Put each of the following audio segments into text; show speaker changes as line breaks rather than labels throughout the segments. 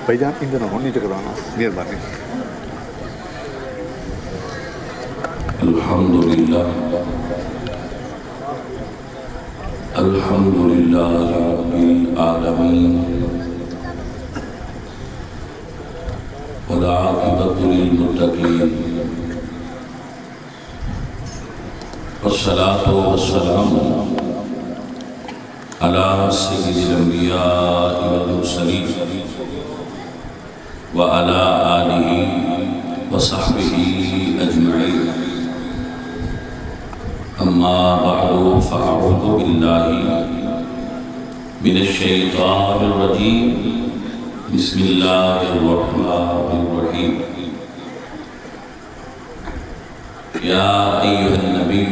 بھائی جان ان دنوں نہیں ٹکرانا مہربانی.
الحمدللہ الحمدللہ رب العالمین والعاقبۃ للمتقین والصلاة والسلام علی سید الانبیاء والمرسلین وعلی آلہ وصحبہ اجمعین. اما بعد فاعوذ باللہ من الشیطان الرجیم. بسم اللہ الرحمن الرحیم. یا ایھا النبی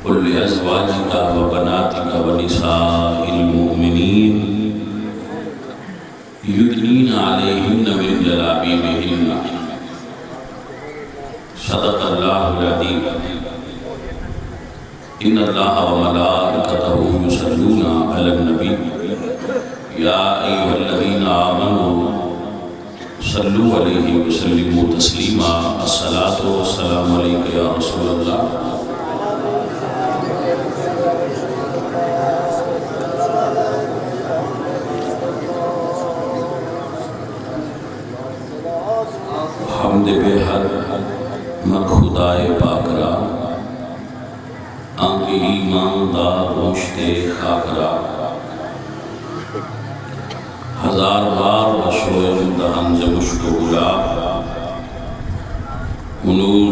قل لأزواجک وبناتک ونساء المؤمنین یدنین علیہن من جلابیبہن صدق اللہ العظیم. ان اللہ وملائکتہ یصلون علی النبی یا ایھا الذین آمنوا صلوا علیہ وسلموا تسلیما. الصلاۃ والسلام علیک یا رسول اللہ. حمد بے حد مر خدائے پاک را آنکھ ایماندار مشتے خاک را. ہزار بار بشوئے دہن ز مشک و گلاب نور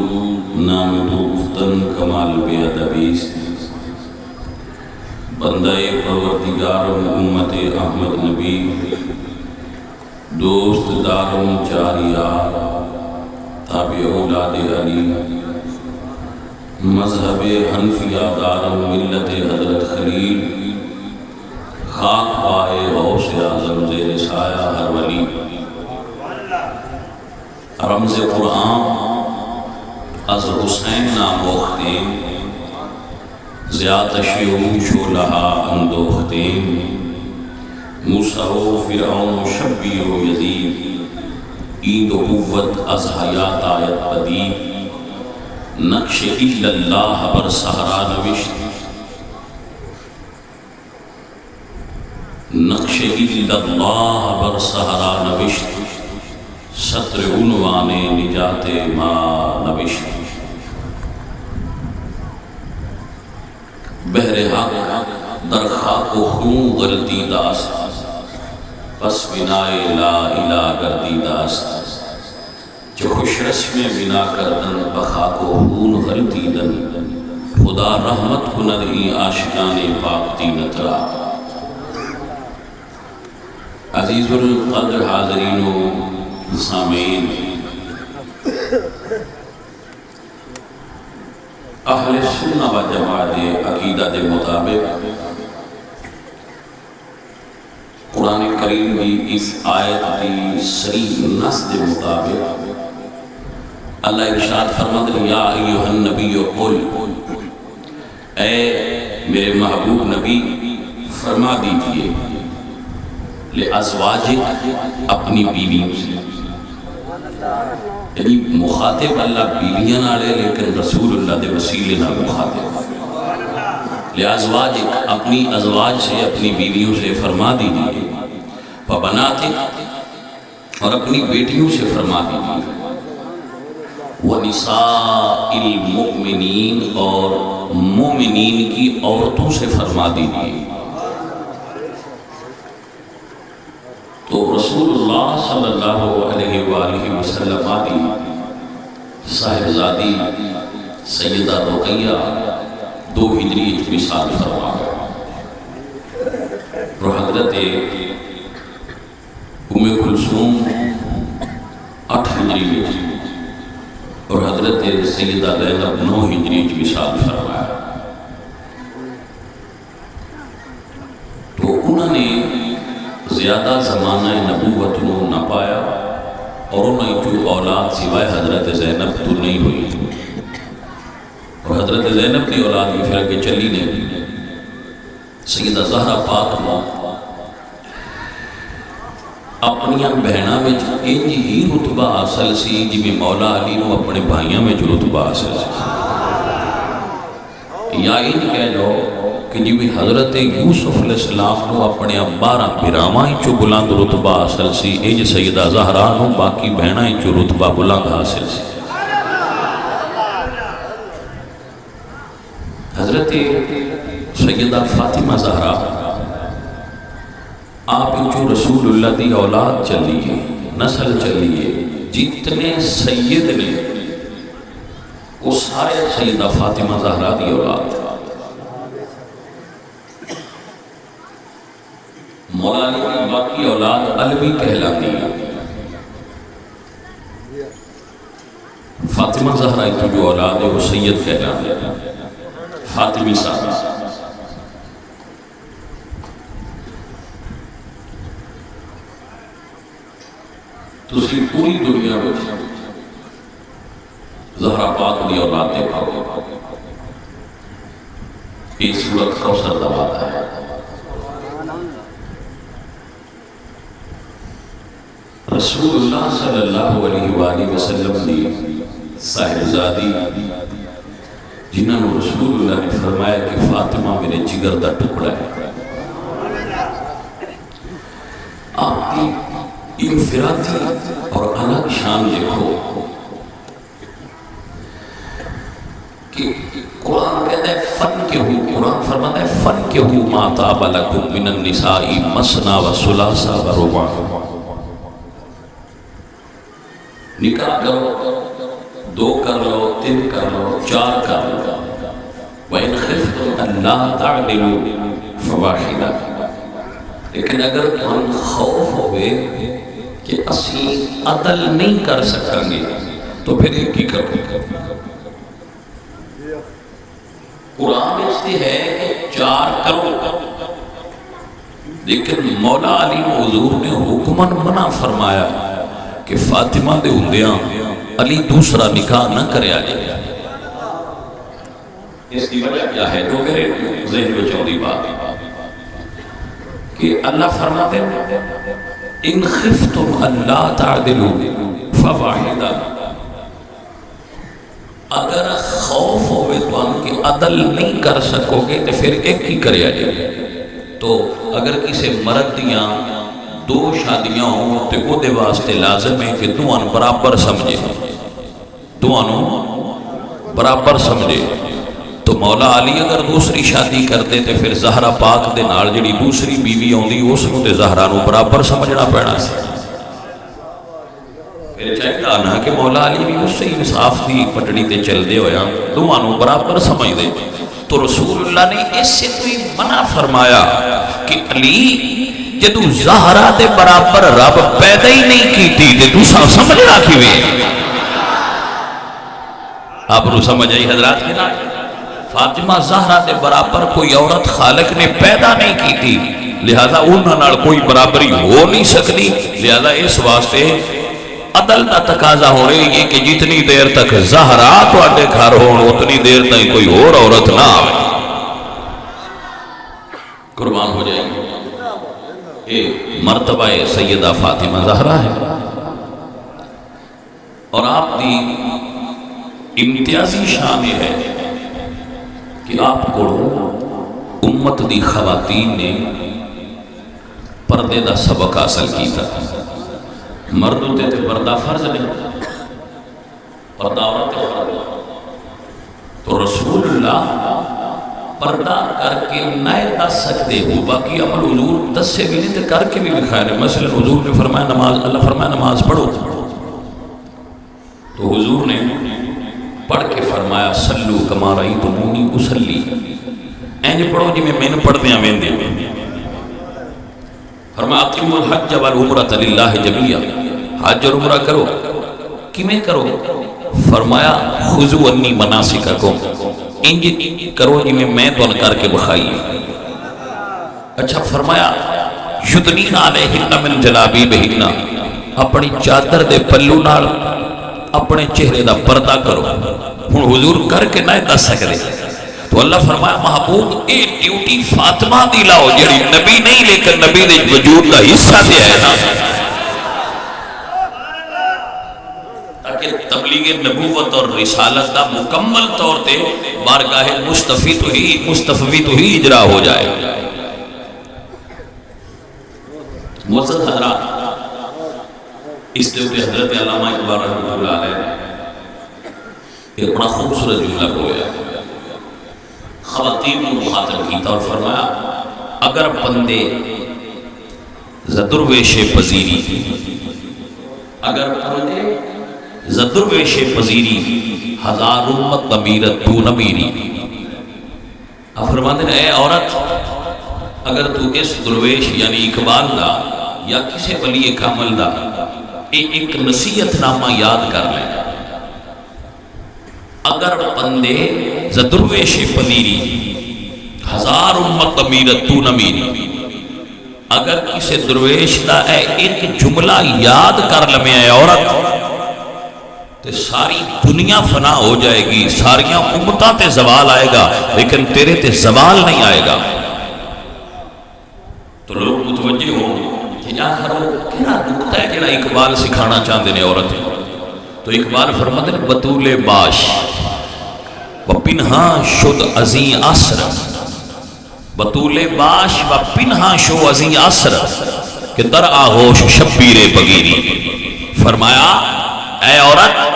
نام تو گفتن کمال بے ادبیست. بندہ پروردگارم امت احمد نبی دوست دارم چاریار تابع اولاد علی مذہب حنفیہ دارم ملت حضرت خلیل خاک پائے غوث اعظم زیر سایہ ہر ولی. رمز قرآن از حسین ناموختین زیادہ شیعون شولہا اندوختین موسیٰ و فرعون و شبیر و یزید عید و قوت از حیات آیت بدید. نقش اللہ بر سہرا نوشت نقش اللہ بر سہرا نوشت سطر عنوان نجات ما نوشت. بحر حق در خاک و خون غلطی داست پس بنائے لا الہ گردی داست. جو خوش رسم بنا کردن بخاک و خون غلطی دن خدا رحمت کند ای عاشقان پاک دینت را. عزیز القدر حاضرین و سامعین، اہل سنہ و جماعت عقیدہ دے مطابق قرآن کریم بھی اس آیت کی صریح نص دے مطابق اللہ ارشاد فرماتا ہے یا ایھا النبی قل، اے میرے محبوب نبی فرما دیجئے لأزواجک اپنی بیویوں سے. یعنی مخاطب اللہ بیویاں نالے لیکن رسول اللہ دے وسیلے نہ مخاطب. لأزواجک اپنی ازواج سے اپنی بیویوں سے فرما دیجئے. وبناتک اور اپنی بیٹیوں سے فرما دیجئے. وَنِسَاءِ الْمُؤْمِنِينَ اور مومنین کی عورتوں سے فرما دیجئے. تو رسول اللہ صلی اللہ علیہ وآلہ وسلم آدھی صاحبزادی سیدہ رقیہ 2 ہجری مثال فرما اور حضرت ام کلثوم 8 ہجری اور حضرت سیدہ زینب 9 ہجری مثال فرمایا. تو انہوں نے زیادہ زمانہ نبوت نو نہ پایا اور انہیں کوئی اولاد سوائے حضرت زینب تو نہیں ہوئی. اور حضرت زینب کی اولاد بھی پھر اگے چلی نہیں. سیدہ زہرا پاک نو اپنی بہنوں میں انج ہی رتبہ حاصل سی جی مولا علی نو اپنے بھائیوں میں رتبہ حاصل سی. یا انج کہہ لو کہ جی حضرت یوسف علیہ السلام نو اپنے 12 براواں چو بلند رتبہ حاصل سی، انج سیدہ زہرا نو باقی بہناں چو رتبہ بلند حاصل سی. حضرت سیدہ فاطمہ زہرا آپ جو رسول اللہ دی اولاد چلیے، نسل چلیے، جتنے سید نے وہ سارے سیدہ فاطمہ زہرا دی اولاد. مولا علی کی باقی اولاد علوی کہلاتی ہے. فاطمہ زہرا کی جو اولاد ہے وہ سید کہلاتی ہے، فاطمی صاحب. تسی پوری دنیا میں زہرا پاک دی اولاد دیکھو گے. ایک سورت کوثر دا وعدہ ہے. رسول اللہ صلی اللہ علیہ وآلہ وسلم دی صاحبزادی جنہوں نے رسول اللہ نے فرمایا کہ فاطمہ میرے جگر دا ٹکڑا ہے. آپ کی انفرادی اور الگ شان دیکھو کہ قرآن کہتا ہے فن کے ہو، قرآن فرماتا ہے فن کے ہو ما طاب لکم من النساء مثنی و ثلاث و رباع. نکاح کرو، 2 کر لو، 3 کر لو، 4 کر لو. وَإِنْ خِفْتُمْ أَلَّا تَعْدِلُوا فَوَاحِدَةً. لیکن اگر تمہیں خوف ہوئے کہ اسی عدل نہیں کر سکیں گے تو پھر ایک ہی کرو. قرآن اس لیے ہے کہ 4 کرو، لیکن مولا علی حضور نے حکماً منع فرمایا کہ فاطمہ دے ہوندیاں علی دوسرا نکاح نہ کریا جائے. اس کی وجہ کیا ہے؟ جو میرے ذہن میں چوندی بات کہ اللہ فرماتے ہیں ان خفتم اللہ تعدلوا فواحدہ. اگر خوف ہوئے تو ان کی عدل نہیں کر سکو گے تو پھر ایک ہی کریا جائے. تو اگر کسی مرد دیاں 2 شادیاں ہوں تو وہ دے واسطے لازم ہے کہ دوان برابر سمجھے، دوانوں برابر سمجھے. تو مولا علی اگر دوسری شادی کرتے تو پھر زہرا پاک دے نال جڑی دوسری بیوی ہوندی اس کو تے زہرا نو برابر سمجھنا پینا سی. پھر چاہیے نا کہ مولا علی بھی اس سے انصاف دی پٹڑی تے چل دے ہویا دوانوں برابر سمجھ دے. تو رسول اللہ نے اس سے کوئی منع فرمایا کہ علی جدو زہرا دے برابر رب پیدا ہی نہیں کیتی تے دوسرا سمجھنا کیویں. آپ رو سمجھ آئی حضرات کے نام؟ فاطمہ زہرا دے برابر کوئی عورت خالق نے پیدا نہیں کیتی، لہذا انہاں نال کوئی برابری ہو نہیں سکتی. لہذا اس واسطے عدل دا تقاضا ہو رہی ہے کہ جتنی دیر تک زہرا تواڈے گھر ہون اتنی دیر تک کوئی اور عورت نہ آوے. قربان ہو جائے گی. ایک مرتبہ سیدہ فاطمہ زہرا ہے اور آپ دی امتیازی شان یہ ہے کہ آپ کو امت دی خواتین نے پردے دا سبق حاصل کیتا. مردوں تے پردہ فرض نہیں، پردہ عورت فرض. تو رسول اللہ پردہ کر کے نہ دس سکتے ہو، باقی عمل حضور دس سے بھی نہیں تو کر کے بھی دکھائے رہے. مثلا حضور نے فرمایا نماز، اللہ فرمایا نماز پڑھو، تو حضور نے پڑھ کے فرمایا صلو کما رأیتمونی اصلی، اینج پڑھو جی میں پڑھتے ہیں میں دے. فرمایا اقیموا الحج والعمرۃ للہ جمیعا، حج اور عمرہ کرو. کیویں کرو؟ فرمایا خذوا عنی مناسککم، انج کرو جی میں تو کر کے بخائی. اچھا فرمایا یدنین علیہن من جلابیبہن، اپنی چادر دے پلو نال اپنے چہرے دا پردہ کرو. ہوں حضور کر کے نہ دس سکتے تو اللہ فرمایا محبوب اے ڈیوٹی فاطمہ دی لاؤ جڑی نبی نہیں لیکن نبی دے وجود کا حصہ دیا ہے نا تاکہ تبلیغ نبوت اور رسالت کا مکمل طور تے بارگاہ مصطفی تو ہی اجرا ہو جائے. معزز حضرات اس کے اوپر حضرت علامہ اقبال رحمۃ اللہ علیہ ایک بڑا خوبصورت جملہ بولا خواتین کو مخاطب کیتا اور فرمایا اگر بندے زدرویش پذیری اگر بندے زدرویش پذیری ہزار امت بمیرت تو نمیری فرماتے ہیں اے عورت اگر تو اس درویش یعنی اقبال دا یا کسی ولی کامل دا ایک نصیحت نامہ یاد کر لیں اگر بندے زدرویش پذیری ہزار امت بمیرت تو نمیری اگر کسی درویش دا ایک جملہ یاد کر لمیں اے عورت تو ساری دنیا فنا ہو جائے گی ساریاں امتاں تے زوال آئے گا لیکن تیرے تے زوال نہیں آئے گا. تو لوگ متوجہ ہوں کہ آخر وہ کیا نکتہ ہے جڑا اقبال سکھانا چاہتے ہیں عورت تو اقبال فرماتے ہیں بطول باش و پنہا شد ازیں عصر بطول باش و پنہا شو ازیں عصر کہ در آغوش شبیر بگیری فرمایا اے عورت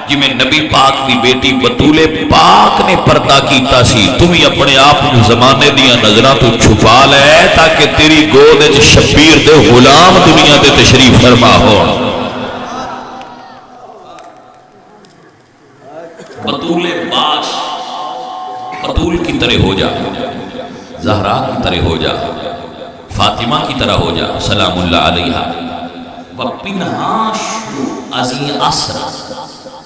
جی میں نبی پاک دی بیٹی بطول پاک نے پردہ کیتا سی تمہیں اپنے آپ زمانے دیا نظرہ تو چھپا لے تاکہ تیری گود شبیر دے غلام دنیا دے تشریف فرما ہو. بطول باش بطول کی طرح ہو جا زہرا کی طرح ہو جا فاطمہ کی طرح ہو جا سلام اللہ علیہا وَپِنْہَا شُو عَزِی عَصْرَ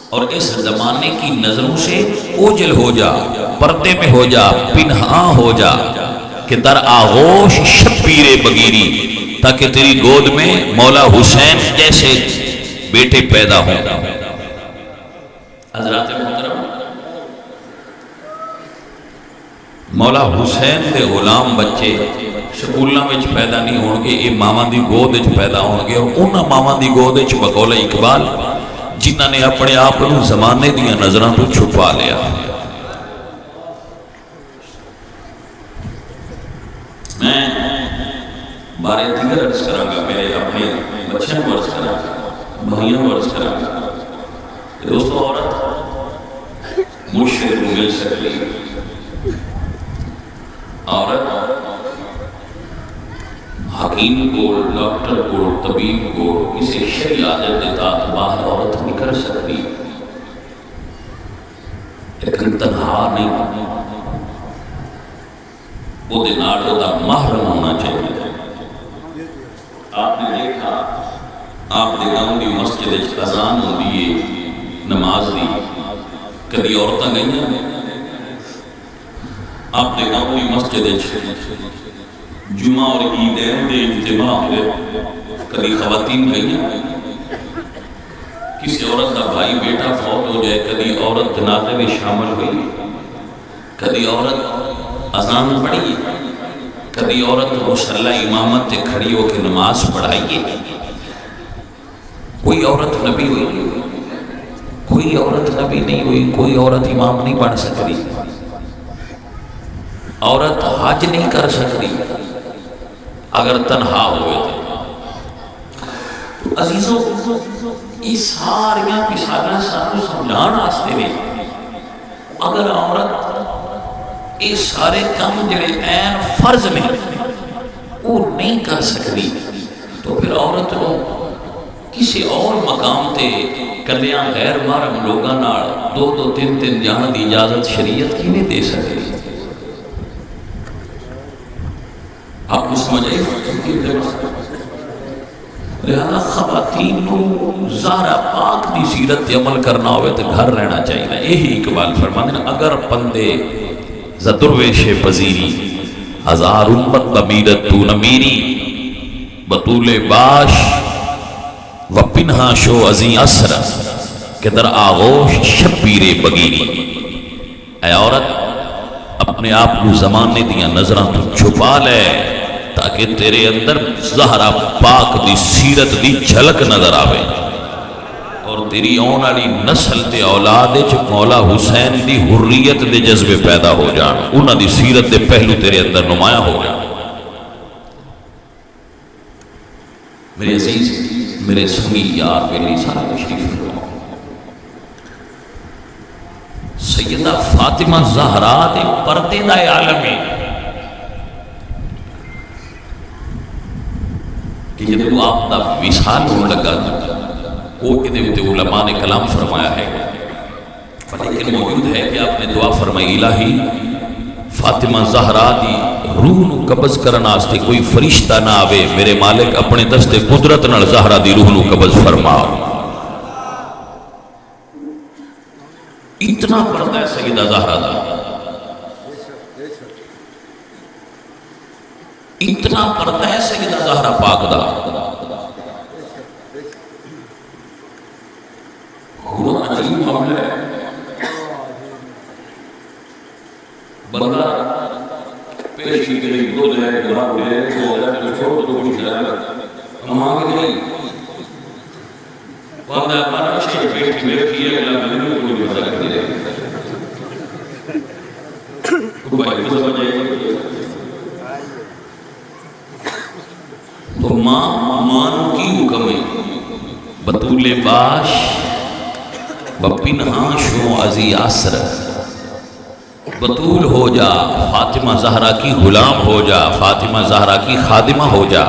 اور اس زمانے کی نظروں سے اوجل ہو جا پردے میں ہو جا پنہا ہو جا کہ در آغوش شبیر بگیری تاکہ تیری گود میں مولا حسین جیسے بیٹے پیدا ہوں. حضرات محترم مولا حسین دے غلام بچے سکولاں وچ پیدا نہیں ہون گے یہ ماواں دی گود وچ پیدا ہون گے اور انہاں ماواں دی گود وچ بقول اقبال جنہاں نے اپنے آپ کو زمانے دیا نظراں تو چھپا لیا. میں بارے دیگر عرض کراں گا میرے اپنے بچیاں کو عرض کراں گا بھائیوں کو عرض کراں گا دوستو عورت مرشد کو مل سکتی عورت حکیم کو ڈاکٹر کو طبیب کو کسی شرعی عادت دیتا باہر عورت نہیں کر سکتی لیکن تنہا نہیں وہ دناروں کا محرم ہونا چاہیے. آپ نے دیکھا آپ نے گاؤں کی مسجد اذان ہوتی ہے نماز دی کبھی عورتیں گئی ہیں آپ نے گاؤں کی مسجد جمعہ اور عیدین دے اجتماع ہوئے کبھی خواتین گئی ہیں کسی عورت کا بھائی بیٹا فوت ہو جائے کبھی عورت جنازے میں شامل ہوئی کبھی عورت اذان پڑھی کبھی عورت مصلی امامت سے کھڑی ہو کے نماز پڑھائیے. کوئی عورت نبی ہوئی کوئی عورت نبی نہیں ہوئی کوئی عورت امام نہیں بن سکتی عورت حج نہیں کر سکتی اگر تنہا ہوئے تھے. عزیزوں یہ ساریاں مثالیں سانو سمجھان واسطے نے اگر عورت یہ سارے کام جڑے عین فرض میں وہ نہیں کر سکتی تو پھر عورت کو کسی اور مقام تے کلیاں غیر محرم لوگاں نال دو تین جان دی اجازت شریعت کی نہیں دے سکتی. آپ کو سمجھ آئی لہذا خواتین کو زہرا پاک دی سیرت عمل کرنا ہوئے تو گھر رہنا چاہیے. یہی اقبال فرماتے ہیں اگر بندے زدرویش پذیری ہزار امت بمیرت تو نمیری بطول باش و پنہا شو ازیں عصر کہ در آغوش شبیر بگی، اے عورت اپنے آپ کو زمانے دیا نظرہ تو چھپا لے تاکہ تیرے اندر زہرہ پاک دی سیرت دی جھلک نظر آوے، اور تیری آن والی نسل تے اولاد وچ مولا حسین دی حریت دے جذبے پیدا ہو جان، انہاں دی سیرت دے پہلو تیرے اندر نمایاں ہو جان۔ میرے عزیز، میرے سنگی یار، میری سارا تشریف لو، سیدہ فاطمہ زہرا دے پردے دا عالم ہے کہ جب آپ دا وصال ہو لگا وہ ادھے علماء نے کلام فرمایا ہے، لیکن موجود ہے کہ آپ نے دعا فرمائی الہی فاطمہ زہرا دی روح نو قبض کرنا آستے کوئی فرشتہ نہ آوے، میرے مالک اپنے دست قدرت نال زہرا دی روح نو قبض فرما۔ اتنا پردہ ہے سیدہ زہرا دا، اتنا پردہ ہے سیدہ زہرا پاک دا، خدا عجیب معاملہ ہے۔ بندہ پیشی کے لیے دو جائے گھر لے تو جائے چھوڑ تو کچھ جائے ہم آگے نہیں بندہ ہمارا شیخ بیٹھ میں کیے اللہ ملے کوئی بھی فرق نہیں رہے بھائی کو سمجھے تو مان کی حکم ہے بطول باش بپنہاں شو عزی آسر، بطول ہو جا، فاطمہ زہرا کی غلام ہو جا، فاطمہ زہرا کی خادمہ ہو جا،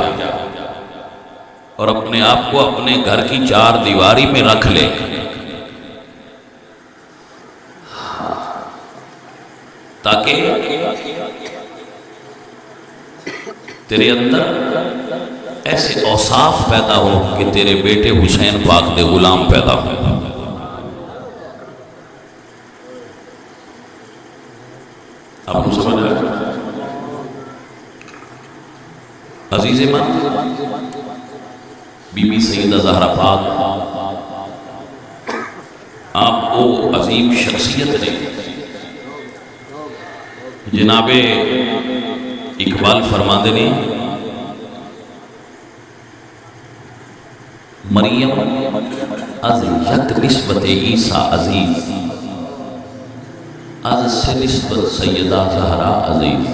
اور اپنے آپ کو اپنے گھر کی چار دیواری میں رکھ لے، تاکہ تیرے اندر ایسے اوصاف پیدا ہو کہ تیرے بیٹے حسین پاک دے غلام پیدا ہو۔ آپ کو سمجھ رہے عزیز من، بی بی سیدہ زہرا پاک آپ کو عظیم شخصیت نے، جناب اقبال فرماندے نے مریم از یک نسبت عیسیٰ عزیز، از سے نسبت سیدہ زہرا عزیز۔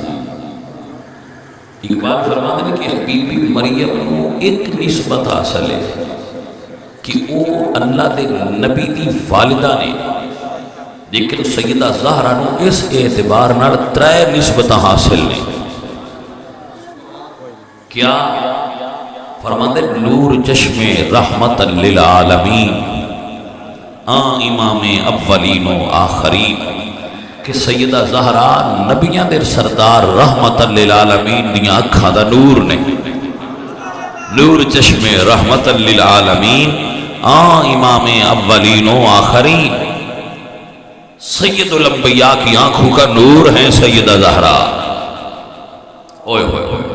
اقبال فرماتے ہیں کہ بی بی مریم نو ایک نسبت حاصل ہے کہ وہ اللہ دے نبی دی والدہ نے، لیکن سیدہ زہرا نو اس اعتبار نال ترے نسبت حاصل نے۔ کیا فرماتے ہیں نور چشم رحمت للعالمین، امام اولین و آخرین، کہ سیدہ زہرا نبیاں دے سردار رحمت للعالمین دیاں اکھاں دا نور نے، نور چشم رحمت للعالمین، امام اولین و آخرین، سید الانبیاء کی آنکھوں کا نور ہیں سیدہ زہرا۔ اوئے ہوئے ہوئے،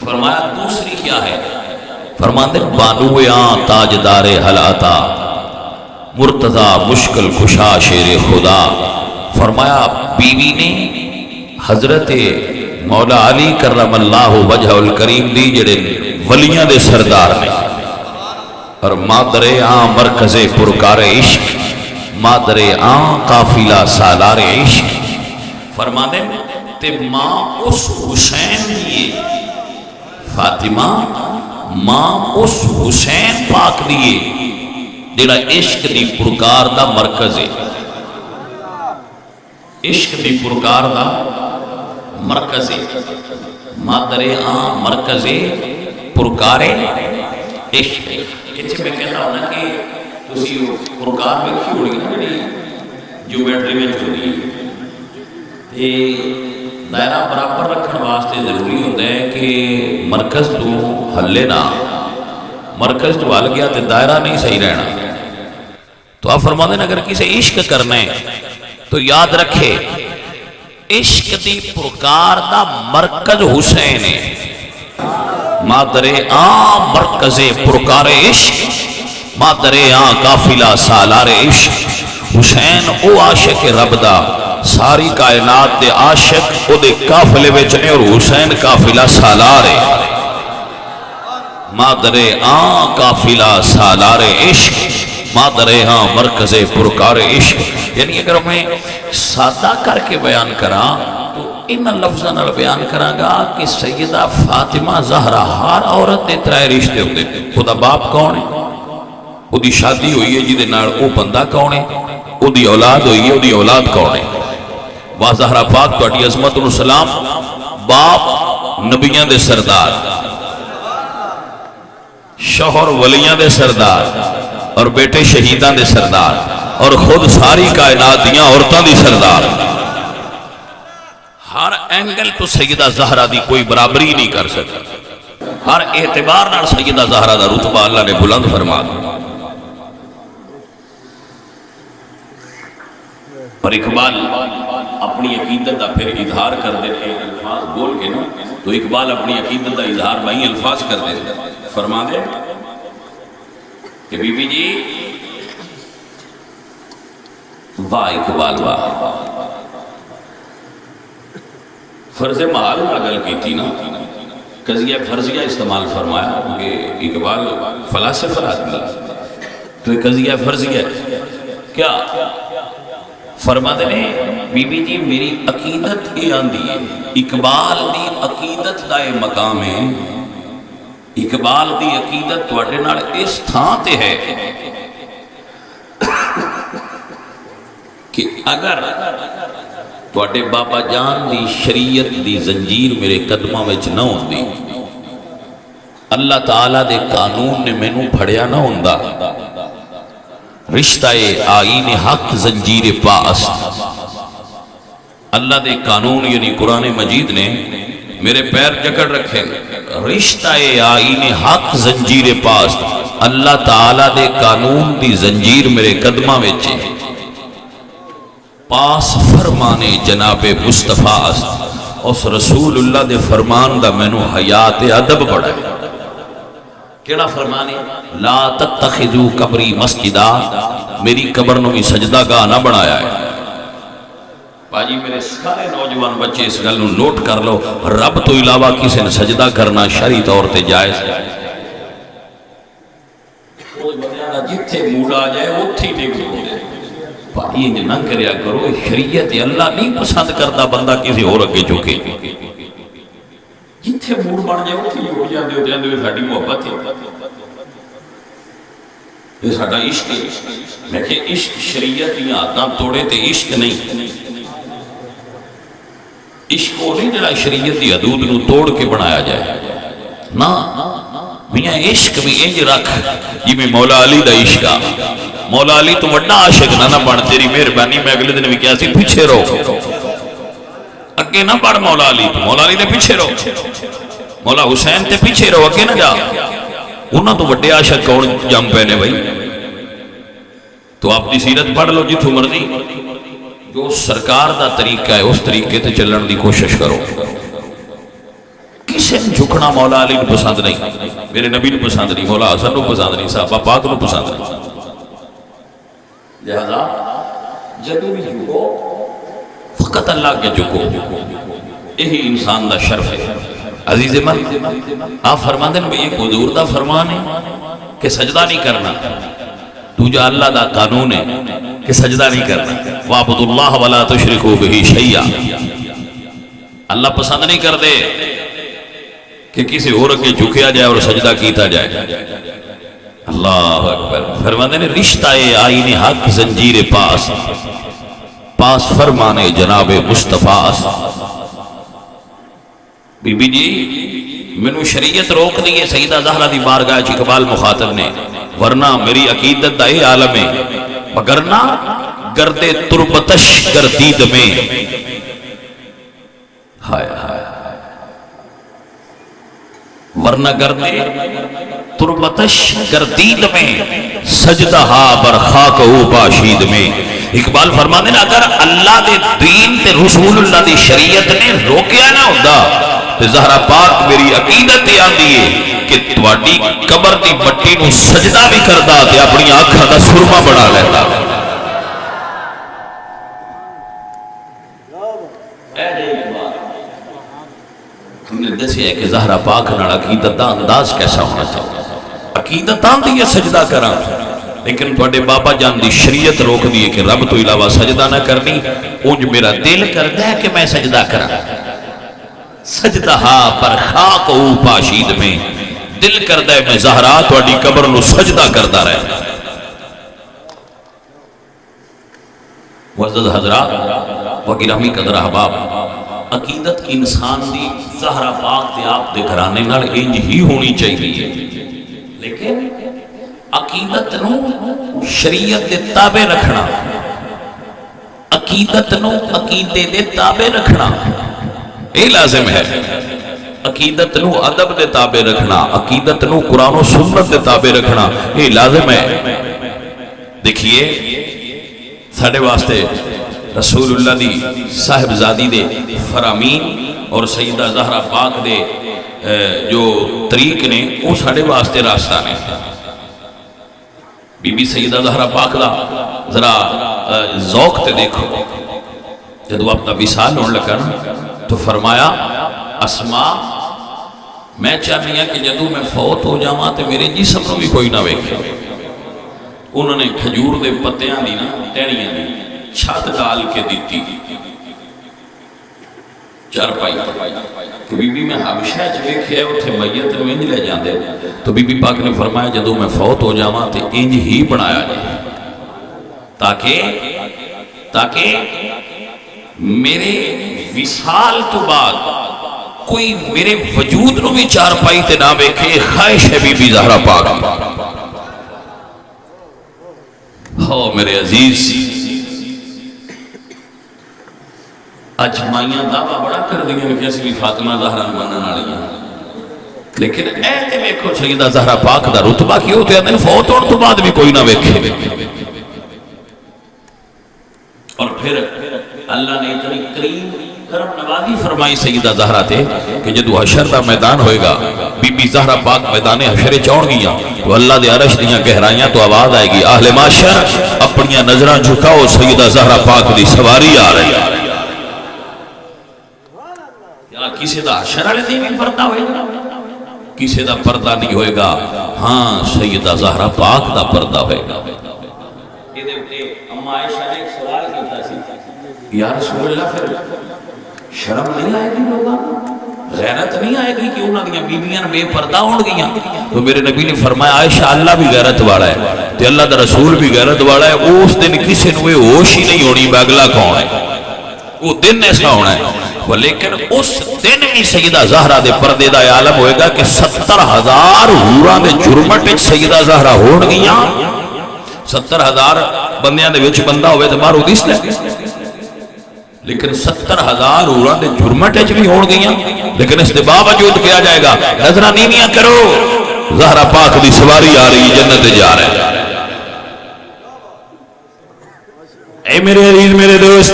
فرمایا دوسری کیا ہے؟ فرماتے بانو تاجدار حل عطا، مرتضی مشکل کشا شیر خدا۔ فرمایا بیوی نے حضرت مولا علی کرم اللہ وجہ الکریم دی جڑے ولیاں دے سردار نے، اور مادر مرکز پرکار عشق، مادر قافلہ سالار عشق۔ فرمانے تے ماں اس حسین دیئے، فاطمہ ماں اس حسین پاک دیئے جڑا عشق دی پرکار دا مرکز ہے، عشق دی پرکار دا مرکز ہے، مادر مرکز پرکار عشق۔ اچھے میں کہتا ہوں نا کہ تسی پرکار میں کیوں ہوئی نا جڑی جو بیٹری میں چھوڑی دائرہ برابر رکھن واسطے ضروری ہوتا ہے کہ مرکز تو ہلے نہ، مرکز تو ہل گیا تو دائرہ نہیں صحیح رہنا۔ تو آپ فرما دیں اگر کسی عشق کرنے تو یاد رکھے عشق دی پرکار دا مرکز حسین ہے، مادر مرکز پرکار عشق، مادرے آن قافلہ سالار عشق حسین او عاشق رب دا ساری کائنات دے عاشق او دے قافلے وچنے اور حسین قافلہ سالار مادرے آن قافلہ سالار عشق مادرے ہاں مرکز پرکار عشق. یعنی اگر میں سادہ کر کے بیان کراں تو ان لفظاں نال بیان کراں گا کہ سیدہ فاطمہ زہرا ہر عورت دے ترائے رشتے ہوندے. خدا باپ کون ہے؟ او دی شادی ہوئی ہے جدے نال او بندہ کون ہے؟ او دی اولاد ہوئی ہے او دی اولاد کون ہے؟ واہ زہرا پاک تہاڈی عظمت نو سلام. باپ نبیاں دے سردار، شوہر ولیاں دے سردار اور بیٹے شہیداں دے سردار اور خود ساری کائنات دیاں عورتاں دی سردار. ہر اینگل تو سیدہ زہرا دی کوئی برابری نہیں کر سکتا. ہر اعتبار نال سیدہ زہرا دا رتبہ اللہ نے بلند فرما دیا. اور اقبال اپنی عقیدت دا پھر اظہار کر دیتے ہیں الفاظ بول کے نا. تو اقبال اپنی عقیدت دا اظہار وہی الفاظ کر دیتے ہیں. فرما دے کہ بی بی جی واہ اقبال واہ فرض محال میں گل کی تھی نا. قضیہ فرضیہ استعمال فرمایا کہ اقبال فلاسفہ آدمی تو یہ قضیہ فرضیہ کیا فرما دے بی بی جی میری عقیدت یہ آندی ہے. اقبال دی عقیدت دا یہ مقام ہے. اقبال دی عقیدت تواڈے نال اس تھاں تے ہے کہ اگر تواڈے بابا جان دی شریعت دی زنجیر میرے قدماں وچ نہ ہوندی، اللہ تعالیٰ دے قانون نے مینوں پھڑیا نہ ہوندا، رشتہ آئین حق زنجیر پاس اللہ دے قانون یعنی قرآن مجید نے میرے پیر جکڑ رکھے. رشتہ آئین حق زنجیر پاس اللہ تعالیٰ دے قانون دی زنجیر میرے قدمہ وچے پاس فرمانے جناب مصطفیٰ اس رسول اللہ دے فرمان دا مینوں حیات ادب بڑھا ہے. کیڑا فرمانے لا تتخذو قبری مسجدہ میری قبر نو بھی سجدہ گاہ نہ بنایا ہے. باجی میرے سارے نوجوان بچے اس گل نوٹ کر لو رب تو علاوہ کسی نے سجدہ کرنا شرعی طور تے جائز ہے. جتھے موڈ آ جائے اتھے ہی ٹیک لو بھائی انج نہ کریا کرو. شریعت اللہ نہیں پسند کرتا بندہ کسی اور اگے جھکے. جتھے موڈ بن جائے اتھے ہی ہو جاندے ہو جاندے ساڈی محبت ہے یہ ساڈا عشق ہے. میں کہ عشق شریعت یا آدم توڑے تے عشق نہیں. عشق وہ نہیں جڑا شریعت دی حدود نو توڑ کے بنایا جائے نا. میاں عشق بھی انج رکھ جی میں مولا علی دا عشق آ. مولا علی تو وڈا عاشق نہ بن تیری مہربانی. میں اگلے دن بھی کیا سی پیچھے رہو اگے نہ بڑھ. مولا علی دے پیچھے رہو. مولا حسین تے پیچھے رہو اگے نہ جا. انہاں تو وڈے عاشق کون جم پے نے بھائی. تو آپ دی سیرت پڑھ لو جتھوں مرضی. جو سرکار دا طریقہ ہے اس طریقے تے چلن دی کوشش کرو. کسی نے جھکنا مولا علی نو پسند نہیں، میرے نبی نو پسند نہیں، مولا حسن نو پسند نہیں، صحابہ پاک نو پسند نہیں. لہذا جب بھی جھکو فقط اللہ کے جھکو. یہی انسان دا شرف ہے. عزیز من آپ فرما دیں بھئی ایک حضور دا فرمان ہے کہ سجدہ نہیں کرنا. دوجا اللہ دا قانون ہے کہ سجدہ نہیں کرنا. وَعْبُدُ اللَّهَ وَلَا تُشْرِكُوا بِهِ شَيْئًا. اللہ پسند نہیں کر دے کہ کسی اور کے جھکیا جائے اور سجدہ کیتا جائے. اللہ اکبر. فرماتے ہیں رشتہ آئین حق زنجیر پاس پاس فرمانے جناب مصطفیٰ. بی بی جی منو شریعت روک دیئے سیدہ زہرہ دی بارگاہ اقبال مخاطب نے ورنہ میری عقیدت دا یہ عالم ہے مگرنہ گرد تربتش گردید میں ہائے ہائے ورنہ گرد تربتش گردید میں سجدہ بر خاک او باشید میں. اقبال فرماتے ہیں اگر اللہ دے دین تے رسول اللہ دی شریعت نے روکیا نہ ہوتا تو زہرہ پاک میری عقیدت آندی ہے کہ تواڈی قبر دی مٹی نو سجدہ بھی کردا تے اپنی آنکھاں دا سرما بنا لیندا. تم نے دسیا ہے کہ زہرا پاک نال عقیدت دا انداز کیسا ہونا چاہیے. عقیدت آندی ہے سجدہ کراں، لیکن تواڈے بابا جان دی شریعت روک دی ہے کہ رب تو علاوہ سجدہ نہ کرنی. اونج میرا دل کردا ہے کہ میں سجدہ کراں. سجدہ پر خاک او پاشید میں دل کردا ہے میں زہرا تواڈی قبر نو سجدہ کردا رہے. معزز حضرات و گرامی قدر احباب، عقیدت انسان دی زہرا پاک تے آپ دے گھرانے نال انج ہی ہونی چاہیے، لیکن عقیدت نو شریعت دے تابع رکھنا، عقیدت نو عقیدے دے تابع رکھنا یہ لازم ہے. عقیدت نو ادب دے تابع رکھنا، عقیدت نو قرآن و سنت دے تابع رکھنا یہ لازم ہے. دیکھیے ساڑھے واسطے رسول اللہ دی صاحبزادی دے فرامین اور سیدہ زہرا پاک دے جو طریق نے وہ ساڑھے واسطے راستہ نے. بی بی سیدہ زہرا پاک دا ذرا ذوق تے دیکھو. جدو اپنا وصال ہونے لگا نا تو فرمایا اسماء میں چاہنی ہے کہ جدو میں فوت ہو جاواں تے میرے جسم نو بھی کوئی نہ ویکھے. انہوں نے کھجور دے پتیاں دی نا ٹہنیاں دی چھت ڈال کے دیتی چارپائی. تو بی بی میں حبشہ چ ویکھیا اوتھے میت نو انج لے جاندے. تو بی بی پاک نے فرمایا جدو میں فوت ہو جاواں تے انج ہی بنایا جائے تاکہ میرے وصال تو بعد کوئی میرے وجود نو بھی چارپائی تے نہ ویکھے. خواہش ہے بی بی زہرا پاک. ہو میرے عزیز، اج مائیاں دعویٰ بڑا کر دیں کہ اسی بھی فاطمہ زہرا بننے والی ہیں، لیکن اے تے ویکھو سیدہ زہرا پاک دا رتبہ کی ہوتے ہیں فوت ہونے تو بعد بھی کوئی نہ ویکھے. اور پھر اللہ نے اتنی کریم کرم نوازی فرمائی سیدہ زہرا تے کہ جدو حشر دا میدان ہوئے گا بی بی زہرا پاک میدان حشر چون گیا تو اللہ دے عرش دیاں گہرائیاں تو آواز آئے گی اہل معاشر اپنیاں نظراں جھکاؤ سیدہ زہرا پاک دی سواری آ رہی ہے. یا کسی دا حشر والے دن بھی پردہ ہوئے گا، کسی دا پردہ نہیں ہوئے گا. ہاں سیدہ زہرا پاک دا پردہ ہوئے گا. اما عائشہ نے ایک سوال کیتا سی یا رسول اللہ پھر شرم نہیں آئے گی لوگاں، غیرت نہیں آئے گی کہ انہاں دیاں بیویاں بے پردہ ہون گیاں؟ تو میرے نبی نے فرمایا عائشہ اللہ بھی غیرت والا ہے تے اللہ دا رسول بھی غیرت والا ہے. اس دن کسی نو ہوش ہی نہیں ہونی اگلا کون ہے، وہ دن ایسا ہونا ہے. لیکن اس دن بھی سیدہ زہرا دے پردے دا عالم ہوئے گا کہ 70,000 حوراں دے جرمٹ وچ سیدہ زہرا ہون گیاں. 70,000 بندیاں دے وچ بندہ ہوئے تو باہر دس لے، لیکن 70,000 حوراں دے جرمٹ وچ بھی ہون گیاں. لیکن اس دے باوجود کیا جائے گا نظراں نیویاں کرو زہرا پاک دی سواری آ رہی جنت جا رہے. اے میرے عزیز میرے دوست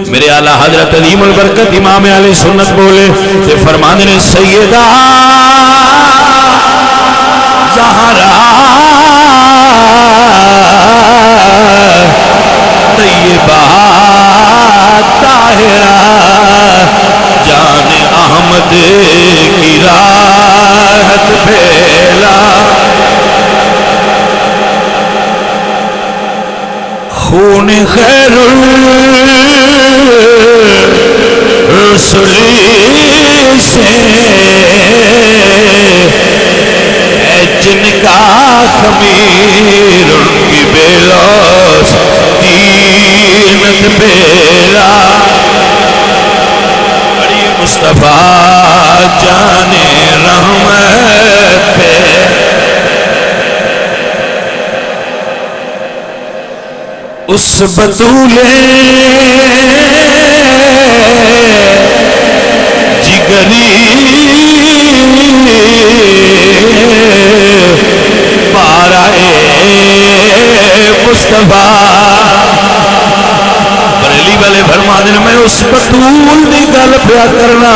میرے اعلیٰ حضرت عظیم البرکت امام علیہ سنت بولے کہ فرمانے نے سیدہ زہرا طیبہ طاہرہ جان احمد کی راحت پھیلا خون خیر الرسل سے جن کا خمیر ان کی بیلوس قیمت بیلا بڑی مصطفیٰ جان رحمت پہ اس بطولے جگری پارائے مصطفیٰ بریلی والے فرما دن میں اس بطول دی گل
پیا کرنا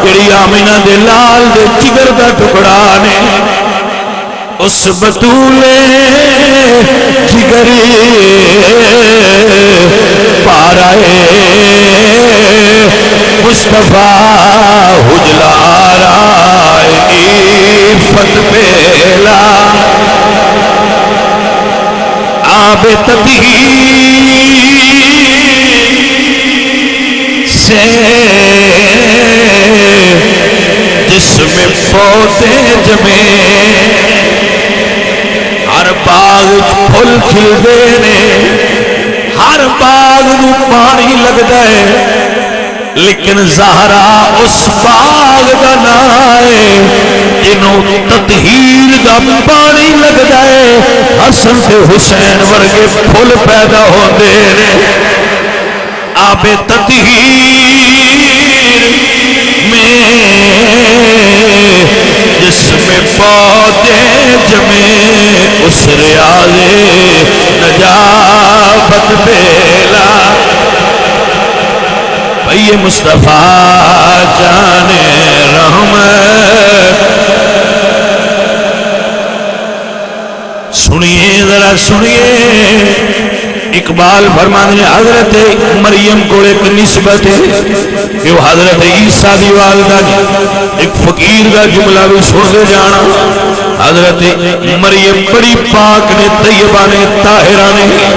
جڑی آمینہ دے لال دے جگر دا ٹکڑا نے اس بطولے جگری پارائے مصطفیٰ حجلارا عفت پیلا آب تطہیر سے جس میں پودے جمے ہر باغ پھل کھلدے نے ہر باغ نو پانی لگدا ہے لیکن زہرا اس باغ دا نام ہے جنوں تطہیر دا پانی لگدا ہے حسن تے حسین ورگے پھل پیدا ہوندے نے آب تطہیر میں جس میں پودے جمے اس ریاض نجابت پیلا بھئی مصطفیٰ جان رحمت سنیے ذرا سنیے اقبال فرمانے حضرت مریم کو ایک نسبت ہے کہ وہ حضرت عیسیٰ دی والدہ ایک فقیر دا جملہ بھی سن دے جانا حضرت مریم بڑی پاک نے طیبہ نے طاہرہ نے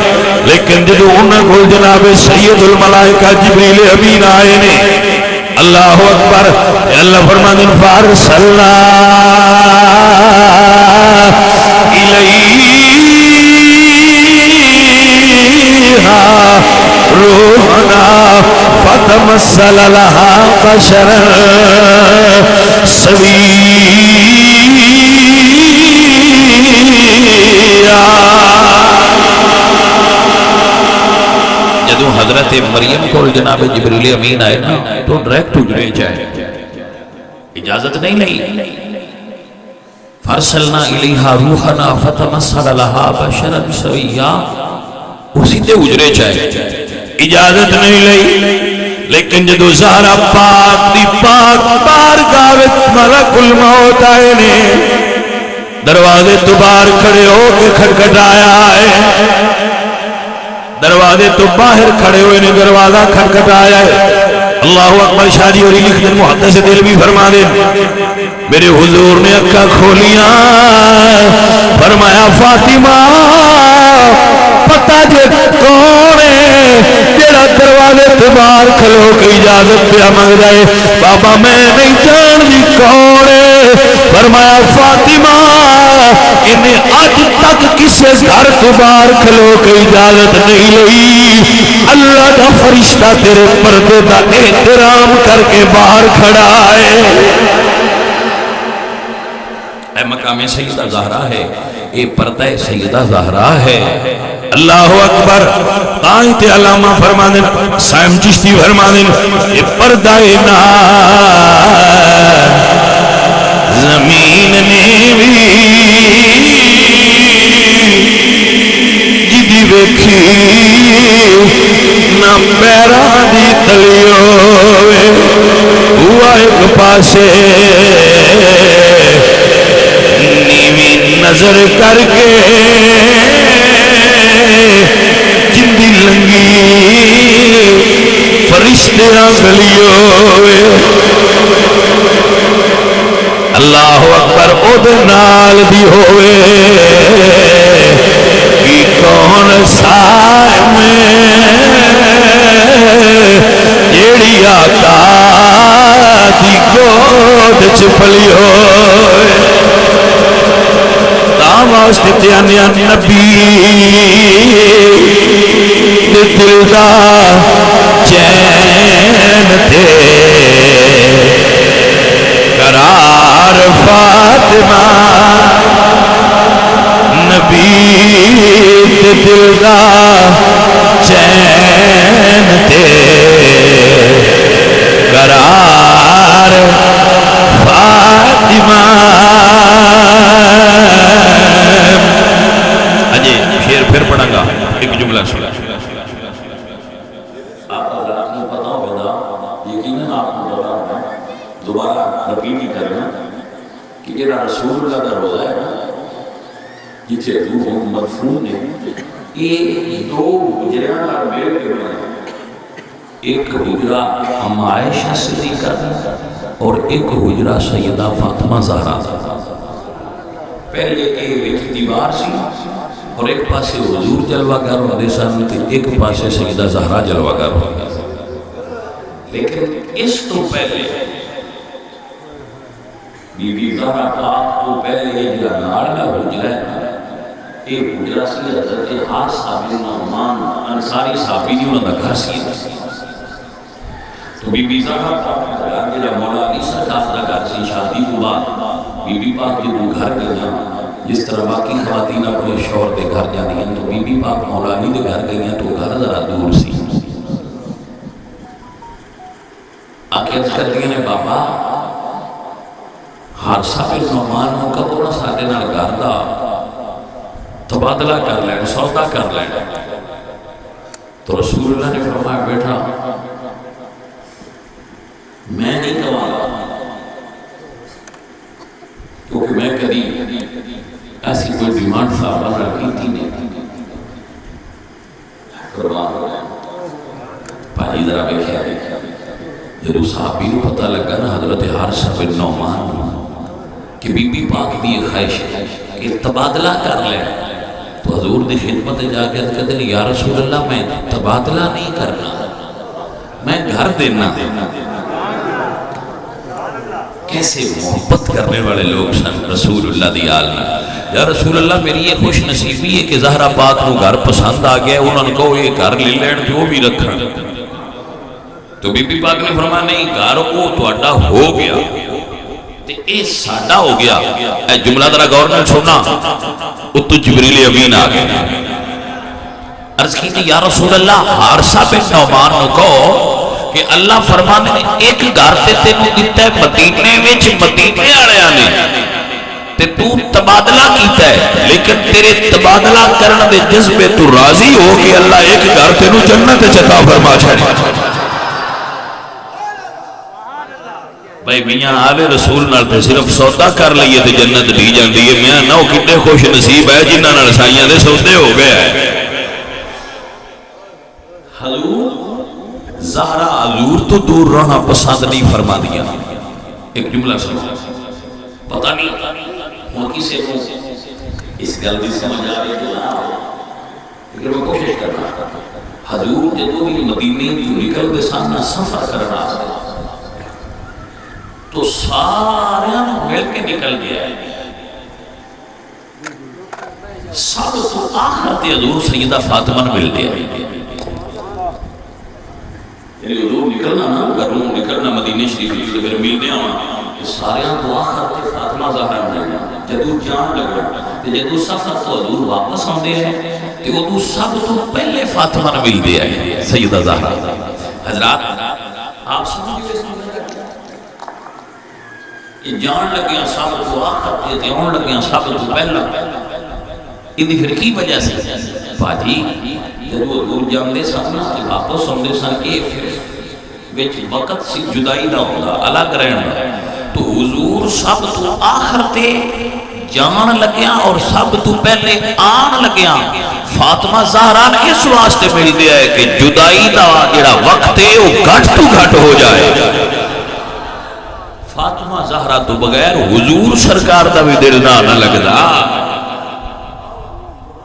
لیکن جدو انہوں کو جناب سید الملائکہ جبریل امین آئے نے اللہ اکبر اللہ فرمانے فارسلنا روحنا فتمثل لها بشرا سويا
جدو حضرت مریم کو جناب جبریل امین آئے نا تو ڈائریکٹ اجرے جائے اجازت نہیں نہیں فرسلنا الیہا روحنا فتمثل لها بشرا سویا اسی تے اجرے چاہے
اجازت نہیں لئی لیکن جدو زہرا پاک دی پاک بارگاہ ملک الموت آئے نے دروازے تو باہر کھڑے ہو کے کھٹکھٹایا ہے دروازے تو باہر کھڑے ہوئے نے دروازہ کھٹکھٹایا ہے اللہ اکبر شاہ جی اور لکھ دن محدث دل بھی فرما دے میرے حضور نے اکھا کھولیاں فرمایا فاطمہ پتہ جے کون ہے تیرا دروازے تو باہر کھلو کے اجازت پہ مانگ جائے بابا میں نہیں جان دی کون ہے فرمایا فاطمہ انہیں آج تک کسے گھر تو باہر کھلو کے اجازت نہیں لئی اللہ کا فرشتہ تیرے پردے دا احترام کر کے باہر کھڑا ہے
اے مقام سیدہ زہرا ہے اے پردہ سیدہ زہرا ہے
اللہ اکبر قائد علامہ فرمانے سائم چشتی فرمانے یہ پردہ نا زمین نے بھی جدی ویکھی نہ پیرا دی تلیوے ہوا ایک پاسے نیوی نظر کر کے جندی لنگی فرشتے گلیوے اللہ اکبر او دے نال دی ہوئے کی کون سائے میں جیڑی آقا دی گود چپلی ہوئے واسطے تیانیا نبی دل دا چین تے قرار فاطمہ نبی دل دا چین تے قرار فاطمہ پھر پڑھا گا ایک جملہ سنا
آپ حضرات کو پتا ہوگا یقیناً آپ دوبارہ رپیٹ نہیں کرنا کہ جہاں رسول اللہ کا روزہ ہے نا جتنے روح مدفون نے یہ دو حجرہ کا مل کے بنا ایک حجرہ ہم عائشہ صدیقہ اور ایک حجرہ سیدہ فاطمہ زہرا پہلے ایک دیوار سی اور ایک پاسے حضور جلوہ گر ہوتے سن ایک پاسے سیدہ زہرا جلوہ گر ہوتے لیکن اس تو پہلے بی بی زہرا پاک تو پہلے یہ جو نارلا حجرہ ہے ایک حجرہ سی حضرت حافصہ بن نعمان انصاری صحابی نے انہوں نے گھر سی تو بی بی زہرا پاک جڑا مولا علی سرکار دا گھر سی شادی کے بعد بی بی پاک جو گھر گئیاں جس طرح باقی خواتین اپنے شوہر کے گھر جاتی ہیں تو بی بی پاک مولا علی کے گھر گئیاں تو گھر ذرا دور سی آکے عرض کرتی ہیں بابا حادثہ بن نعمان کا بولا ساڑھے نال گھر دا تبادلہ کر لیں سودا کر لیں تو رسول اللہ نے فرمایا بیٹا میں نہیں کہوں کیونکہ میں کبھی ایسی کوئی ڈیمانڈ صاحبہ رکھی تھی نہیں قربان ہو پائی ذرا بیکھیا جب صحابی کو پتہ لگا نا حضرت حارثہ بن نعمان کہ بی بی پاک دی خواہش ہے کہ تبادلہ کر لیں تو حضور دی خدمت جا کے کہتے ہیں یا رسول اللہ میں تبادلہ نہیں کرنا میں گھر دینا کیسے محبت کرنے والے لوگ سن رسول اللہ دی آل میں یا رسول اللہ میری یہ خوش نصیبی ہے کہ زہرہ پاک نو گھر پسند آ گیا انہوں نے کہو یہ گھر لے لین جو بھی رکھا تو بی بی پاک نے فرمایا نہیں گھر وہ تو اڈا ہو گیا تے اے ساڈا ہو گیا اے جملہ ذرا غور نال سننا اتو جبریل امین آ گیا عرض کی یا رسول اللہ حارثہ بن نعمان نو کہو کہ اللہ فرمانے نے ایک گھر تے تینوں دیتا ہے مدینے وچ مدینے والےاں نے تے تو تبادلہ کیتا ہے لیکن تیرے تبادلہ کرنے دے جذبے تو راضی ہو کہ اللہ ایک گھر تینوں جنت وچ عطا فرما چھڑے بھائی میاں آل رسول نال تے صرف سودا کر لئیے تے جنت دی جاندی ہے میاں نو کتنے خوش نصیب ہے جنہاں نال سائیاں دے سودے ہو گئے ہیں حضور زہرہ حضور تو دور رہنا پسند نہیں فرما دیا ایک جملہ سمجھا پتہ نہیں ہوں کسے کو اس گل دی سمجھ آ رہی ہے لیکن میں کوشش کرنا حضور جدو بھی مدینے جو نکل دے سامنا سفر کرنا تو سارے مل کے نکل گیا ہے سب تو آخر تے حضور سیدہ فاطمہ مل گیا یعنی حضور نکلنا نا گھروں نکلنا مدینہ شریف سے پھر ملنے آنا سارے تو آخر تے فاطمہ زہرا ملنا جدو جان لگا تے جدو سفر تو حضور واپس آندے ہیں تے وہ سب تو پہلے فاطمہ نے مل دیا ہے سیدہ زہرا حضرات آپ سمجھے یہ جان لگیاں سب تو آخر تے آن لگیاں سب تو پہلا یہ پھر کی وجہ سے باجی جب وہ دور جاندے سن تے واپس آندے سن کہ پھر وچ وقت سی جدائی نہ ہوندا الگ رہنا تو حضور سب تو آخر تے جان لگیاں اور سب تو پہلے آن لگیاں فاطمہ زہرا نے اس واسطے مل دیا ہے کہ جدائی دا جڑا وقت ہے وہ گھٹ تو گھٹ ہو جائے فاطمہ زہرا تو بغیر حضور سرکار دا بھی دل نہ لگدا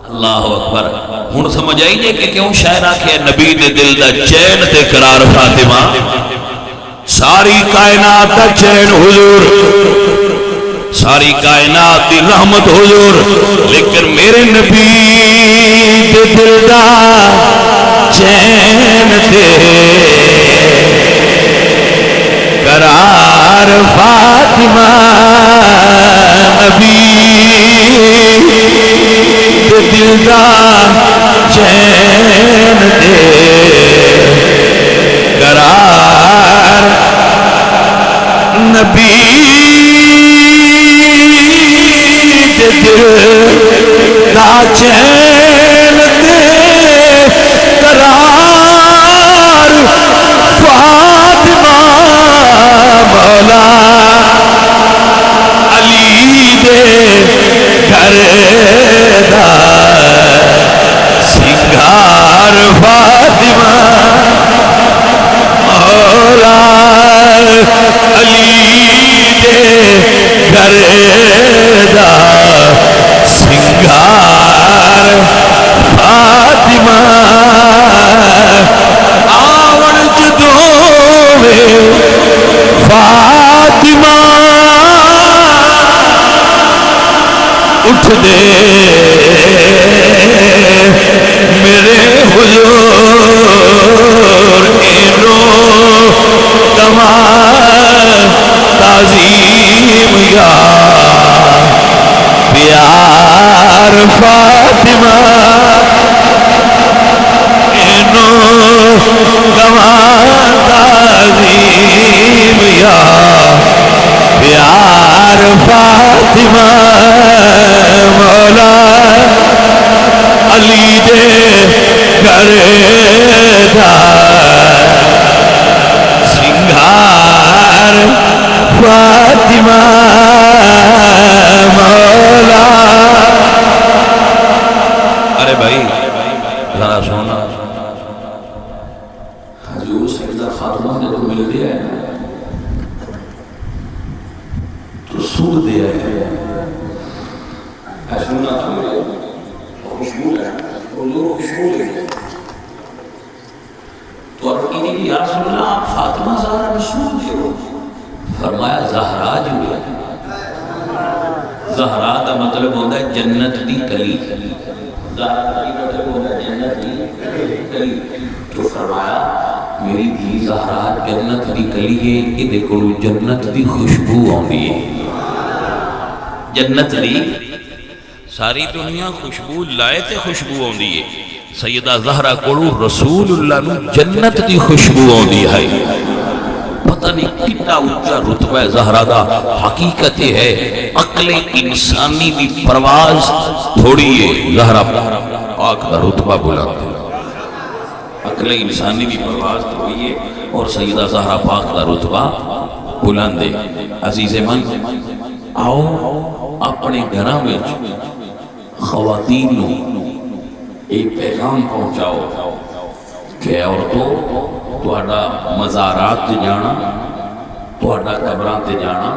اللہ اکبر ہن سمجھ آئی جے کہ کیوں شاعر آکھے نبی نے دل دا چین تے قرار فاطمہ ساری کائنات دا چین حضور ساری کائنات دی رحمت حضور لیکن میرے نبی دے دل دا چین تے قرار فاطمہ نبی دل دا چین دے قرار نبی دل دا چین دے قرار فاطمہ مولا
گھر دا سنگار فاطمہ آون جدوں وے فاطمہ اٹھ دے میرے حضور اینو تمام تعظیم یا پیار فاطمہ اینو تمام تعظیم یا پیار فاطمہ مولا علی دے گھر دا سنگار فاطمہ مولا. ارے بھائی ذرا سونا
حضور سیدہ فاطمہ نے تو مل دیا ہے تو سود دیا ہے سننا خوشبو ہے خوشبو ہے تو عرض کی تھی یا رسول اللہ آپ فاطمہ زہرا رسول تھے ہو. فرمایا زہرا جو ہے زہرا کا مطلب ہوتا ہے جنت دی کلی. زہرا کا مطلب ہوتا ہے جنت دی کلی. تو فرمایا میری دھی زہرا جنت دی کلی ہے یہ دیکھو جنت دی خوشبو آتی ہے. جنت دی ساری دنیا خوشبو لائے تے خوشبو آتی ہے. سیدہ زہرا کو رسول اللہ نو جنت دی خوشبو آتی ہے. پتہ نہیں کتنا اونچا رتبہ زہرا دا حقیقت ہے. عقل انسانی دی پرواز تھوڑی ہے. زہرا پاک دا رتبہ بلند ہے. عقل انسانی دی پرواز تھوڑی ہے اور سیدہ زہرا پاک دا رتبہ بلند ہے. عزیز من آؤ اپنے گھراں میں خواتین نو ایک پیغام پہنچاؤ کہ عورتوں تہاڈا مزارات تے جانا تہاڈا قبراں تے جانا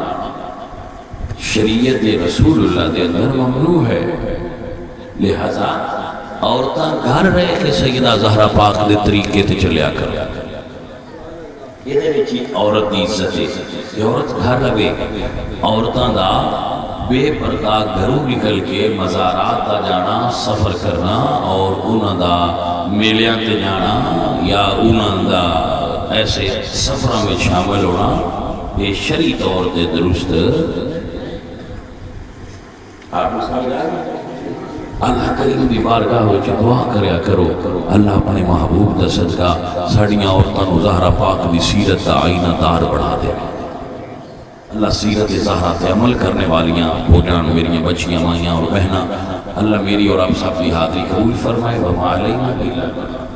شریعت رسول اللہ دے اندر ممنوع ہے. لہذا عورتاں گھر رہے کہ سیدہ زہرا پاک دے طریقے تے چلیا کر. یہ عورت دی عزت ہے. عورت گھر رہے عورتاں دا بے پردہ گھروں نکل کے مزارات دا جانا سفر کرنا اور انہاں دا میلیاں تے جانا یا انہاں دا ایسے سفراں میں شامل ہونا یہ شرعی طور تے درست. اللہ کریم دی بارگاہ وچ دعا کریا کرو اللہ اپنے محبوب دا صدقہ ساڑیاں عورتاں نو زہرا پاک دی سیرت دا آئینہ دار بنا دے. اللہ سیرت زہرا تے عمل کرنے والیاں بھوجان میری بچیاں مائیاں اور بہناں اللہ میری اور آپ سب کی حاضری قبول فرمائے. وما علینا الا البلاغ.